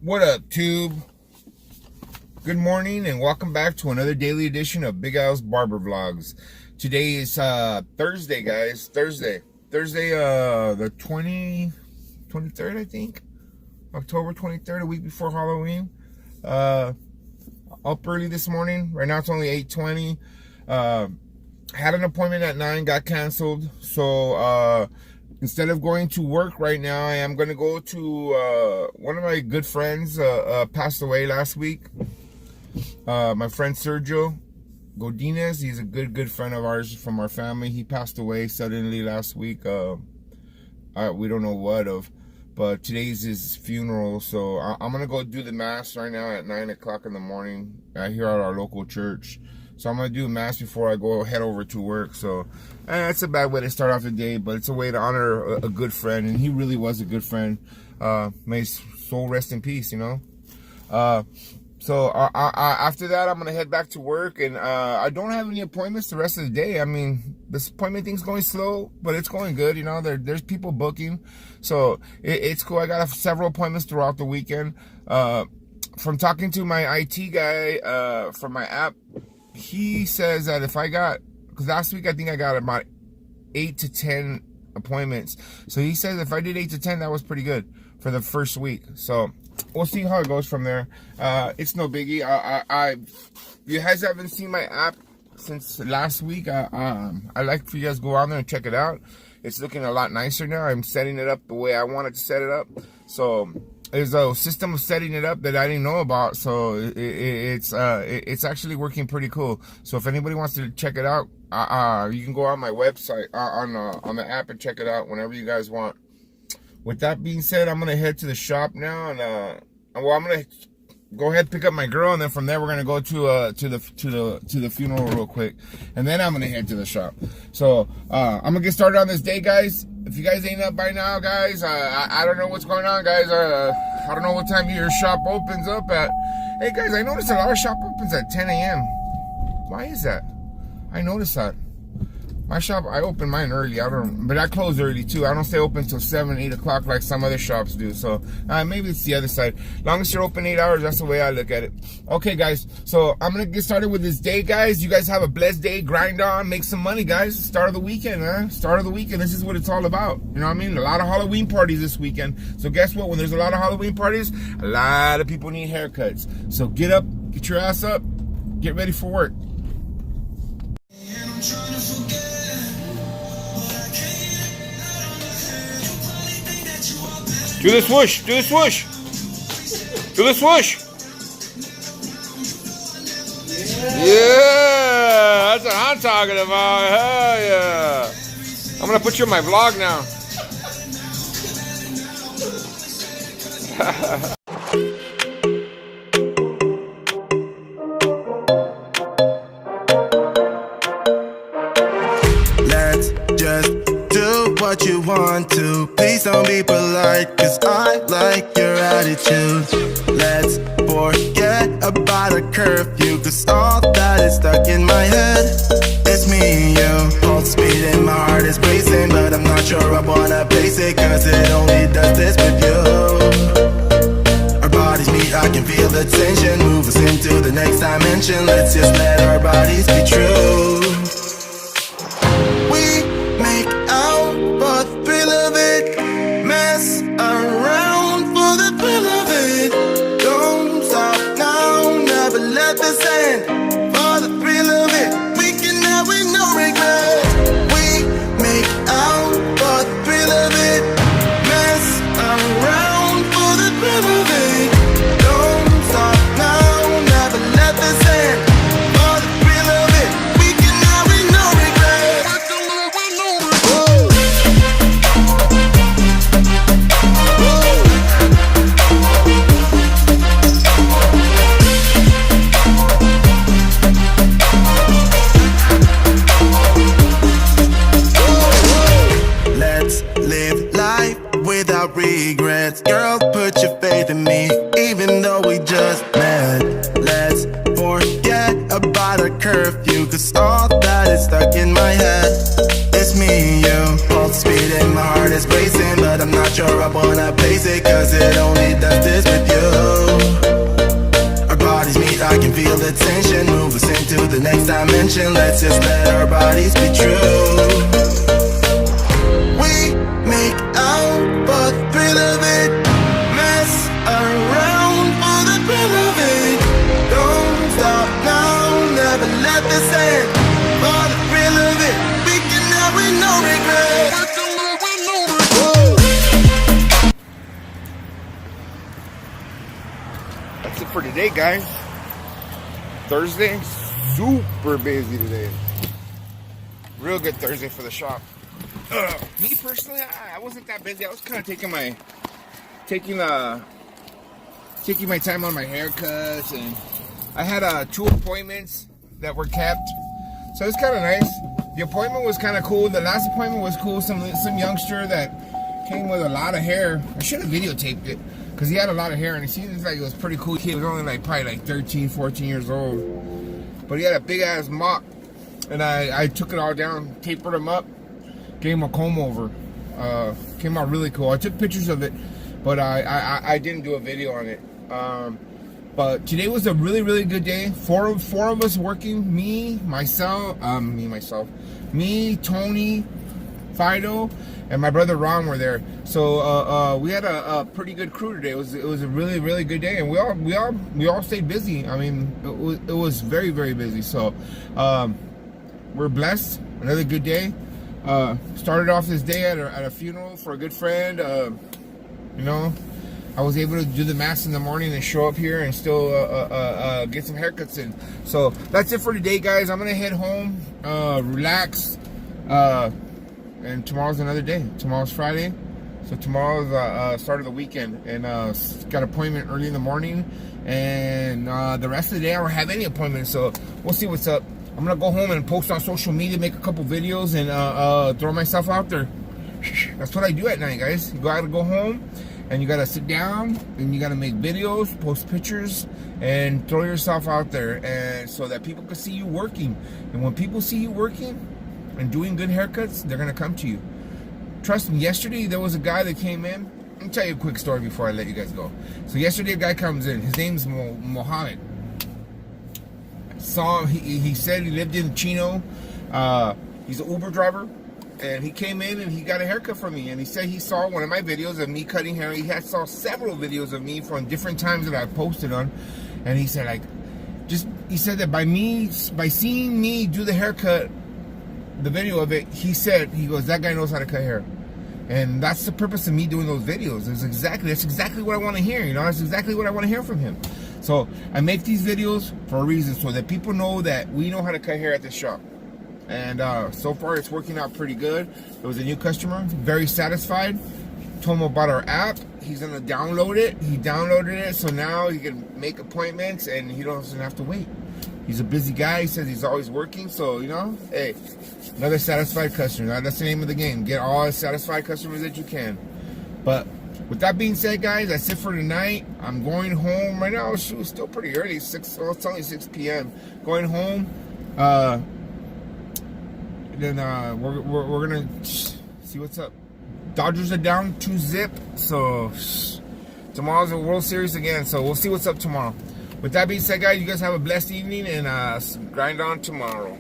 What up, Tube? Good morning and welcome back to another daily edition of Big Al's Barber Vlogs. Today is Thursday, guys. Thursday, the 23rd, I think. October 23rd, a week before Halloween. Up early this morning. Right now it's only 8:20. Had an appointment at 9, got canceled. So instead of going to work right now, I am going to go to one of my good friends passed away last week. My friend Sergio Godinez, he's a good friend of ours from our family. He passed away suddenly last week. We don't know what of, but today's his funeral. So I'm going to go do the mass right now at 9 o'clock in the morning here at our local church. So I'm going to do a mass before I go head over to work. So it's a bad way to start off the day, but it's a way to honor a good friend. And he really was a good friend. May his soul rest in peace, you know. So after that, I'm going to head back to work. And I don't have any appointments the rest of the day. I mean, this appointment thing's going slow, but it's going good. You know, there's people booking. So it's cool. I got several appointments throughout the weekend. From talking to my IT guy from my app, he says that if I got, because last week I think I got about 8 to 10 appointments. So he says if I did 8 to 10, that was pretty good for the first week. So we'll see how it goes from there. It's no biggie. You guys haven't seen my app since last week. I like for you guys to go on there and check it out. It's looking a lot nicer now. I'm setting it up the way I wanted to set it up. So there's a system of setting it up that I didn't know about, so it's actually working pretty cool. So if anybody wants to check it out, you can go on my website on the app and check it out whenever you guys want. With that being said, I'm gonna head to the shop now, and well, I'm gonna go ahead and pick up my girl, and then from there we're gonna go to the funeral real quick, and then I'm gonna head to the shop. So I'm gonna get started on this day, guys. If you guys ain't up by now, guys, I don't know what's going on, guys. I don't know what time your shop opens up at. Hey, guys, I noticed that our shop opens at 10 a.m. Why is that? I noticed that. My shop, I open mine early. But I close early too. I don't stay open till 7, 8 o'clock like some other shops do. So maybe it's the other side. As long as you're open 8 hours, that's the way I look at it. Okay, guys. So I'm gonna get started with this day, guys. You guys have a blessed day. Grind on, make some money, guys. Start of the weekend, man. Start of the weekend. This is what it's all about. You know what I mean? A lot of Halloween parties this weekend. So guess what? When there's a lot of Halloween parties, a lot of people need haircuts. So get up, get your ass up, get ready for work. Do the swoosh, do the swoosh, do the swoosh. Yeah, that's what I'm talking about. Hell yeah. I'm gonna put you in my vlog now. Let's just do what you want to. Please don't be polite, cause I like your attitude. Let's forget about a curfew, cause all that is stuck in my head. It's me and you, pulse speed and my heart is racing, but I'm not sure I wanna face it, cause it only does this with you. Our bodies meet, I can feel the tension, move us into the next dimension. Let's just let our bodies be true. We make out for the thrill of it, mess around for the thrill of it. Don't stop now, never let this end. For the thrill of it, we can have with no regret. We make out for the thrill of it, mess around for the thrill of it. Don't stop now, never let this end. For the thrill of it, we can the next dimension. Let's just let our bodies be true. We make out for the thrill of it, mess around for the thrill of it. Don't stop now, never let this end. For the thrill of it, we can have with no regret. That's it for today, guys. Thursday, super busy today. Real good Thursday for the shop. Me personally, I wasn't that busy. I was kind of taking my time on my haircuts, and I had 2 appointments that were kept, so it's kind of nice. The appointment was kind of cool. The last appointment was cool. Some youngster that came with a lot of hair. I should have videotaped it because he had a lot of hair, and it seems like it was pretty cool. He was only probably 13, 14 years old, but he had a big ass mop, and I took it all down, tapered him up, gave him a comb over. Came out really cool. I took pictures of it, but I didn't do a video on it. But today was a really, really good day. Four of us working. Me, Tony, Fido, and my brother Ron were there. So we had a pretty good crew today. It was a really, really good day, and we all stayed busy. I mean, it was very, very busy. So we're blessed. Another good day. Started off this day at a funeral for a good friend. You know, I was able to do the mass in the morning and show up here and still get some haircuts in. So that's it for today, guys. I'm gonna head home, relax, and tomorrow's another day. Tomorrow's Friday, so tomorrow's start of the weekend, and got an appointment early in the morning, and the rest of the day I don't have any appointments, so we'll see what's up. I'm gonna go home and post on social media, make a couple videos, and throw myself out there. That's what I do at night, guys. You gotta go home, and you gotta sit down, and you gotta make videos, post pictures, and throw yourself out there, and so that people can see you working. And when people see you working and doing good haircuts, they're gonna come to you. Trust me. Yesterday there was a guy that came in. Let me tell you a quick story before I let you guys go. So yesterday a guy comes in. His name's Mohammed. He said he lived in Chino. He's an Uber driver, and he came in and he got a haircut from me, and he said he saw one of my videos of me cutting hair. He saw several videos of me from different times that I posted on, and he said he said that by seeing me do the haircut, the video of it, he goes, that guy knows how to cut hair. And that's the purpose of me doing those videos. That's exactly what I want to hear. You know, that's exactly what I want to hear from him. So I make these videos for a reason, so that people know that we know how to cut hair at this shop. And so far it's working out pretty good. There was a new customer, very satisfied. Told him about our app. He's gonna download it. He downloaded it, so now he can make appointments and he doesn't have to wait. He's a busy guy. He says he's always working, so you know, hey, another satisfied customer. Now, that's the name of the game. Get all the satisfied customers that you can. But with that being said, guys, that's it for tonight. I'm going home right now. Shoot, it's still pretty early. It's only 6 p.m. Going home. Then we're gonna see what's up. Dodgers are down 2-0, so tomorrow's the World Series again. So we'll see what's up tomorrow. With that being said, guys, you guys have a blessed evening, and grind on tomorrow.